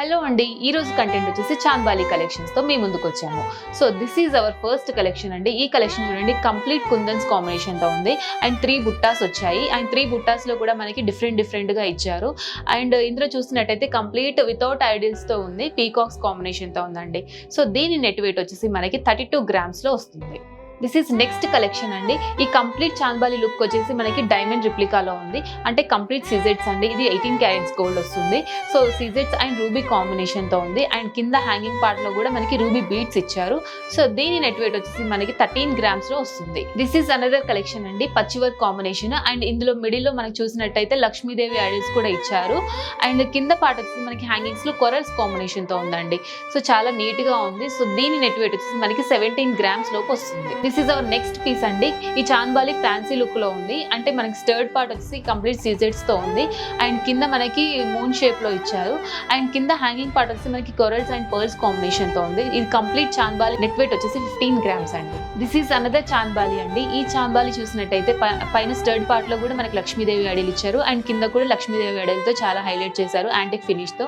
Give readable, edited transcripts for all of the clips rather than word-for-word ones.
Hello అండి, ఈ రోజు కంటెంట్ వచ్చేసి చాంబాలి కలెక్షన్స్ తో మీ ముందుకు వచ్చాము. So this is our first collection అండి. ఈ కలెక్షన్ చూడండి, కంప్లీట్ కుందన్స్ కాంబినేషన్ తో ఉంది అండ్ 3 బుట్టాస్ వచ్చాయి. అండ్ 3 బుట్టాస్ లో కూడా మనకి డిఫరెంట్ గా ఇచ్చారు. అండ్ ఇందులో చూసినట్టయితే కంప్లీట్ వితౌట్ ఐడిల్స్ తో ఉంది, పీకాక్స్ కాంబినేషన్ తో ఉందండి. సో దీని నెట్ వెయిట్ వచ్చేసి మనకి 32 grams లో వస్తుంది. దిస్ ఈస్ నెక్స్ట్ కలెక్షన్ అండి. ఈ కంప్లీట్ చాంబాలి లుక్ వచ్చేసి మనకి డైమండ్ రిప్లికాలో ఉంది. అంటే కంప్లీట్ సిజెట్స్ అండి. ఇది 18 క్యారెట్స్ గోల్డ్ వస్తుంది. సో సిజెట్స్ అండ్ రూబీ కాంబినేషన్ తో ఉంది. అండ్ కింద హ్యాంగింగ్ పార్ట్ లో కూడా మనకి రూబీ బీడ్స్ ఇచ్చారు. సో దీని నెట్ వెయిట్ వచ్చేసి మనకి 13 grams లో వస్తుంది. దిస్ ఈస్ అనదర్ కలెక్షన్ అండి, పచ్చి వర్క్ కాంబినేషన్. అండ్ ఇందులో మిడిల్ లో మనకి చూసినట్టయితే లక్ష్మీదేవి ఐడల్స్ కూడా ఇచ్చారు. అండ్ కింద పార్ట్ వచ్చేసి మనకి హ్యాంగింగ్స్ లో కొరల్స్ కాంబినేషన్ తో ఉందండి. సో చాలా నీట్ గా ఉంది. సో దీని నెట్ వెయిట్ వచ్చేసి మనకి 17 grams లోపు వస్తుంది. This is our next piece అండి. ఈ చాంబాలి ఫ్యాన్సీ లుక్ లో ఉంది. అంటే మనకి స్టర్డ్ పార్ట్ వచ్చేసి కంప్లీట్ సీజెట్స్ తో ఉంది. అండ్ కింద మనకి మూన్ షేప్ లో ఇచ్చారు. అండ్ కింద హ్యాంగింగ్ పార్ట్ వచ్చేసి మనకి కొరల్స్ అండ్ పర్ల్స్ కాంబినేషన్ తో ఉంది. ఇది కంప్లీట్ చాంబాలి నెట్ వెయిట్ వచ్చేసి 15 grams అండి. దిస్ ఈస్ అనదర్ చాంబాలి అండి. ఈ చాంబాలి చూసినట్టయితే పైన స్టర్డ్ పార్ట్ లో కూడా మనకి లక్ష్మీదేవి ఐడల్ ఇచ్చారు. అండ్ కింద కూడా లక్ష్మీదేవి ఐడల్ తో చాలా హైలైట్ చేశారు, యాంటిక్ ఫినిష్ తో.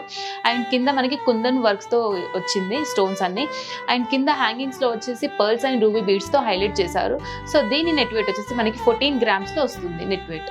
అండ్ కింద మనకి కుందన్ వర్క్స్ తో వచ్చింది, స్టోన్స్ అన్ని. అండ్ కింద హ్యాంగింగ్స్ లో వచ్చేసి పర్ల్స్ అండ్ రూబీ బీడ్స్ తో హైలైట్ చేశారు. సో దీని నెట్ వెయిట్ వచ్చేసి మనకి 14 grams లో వస్తుంది నెట్ వెయిట్.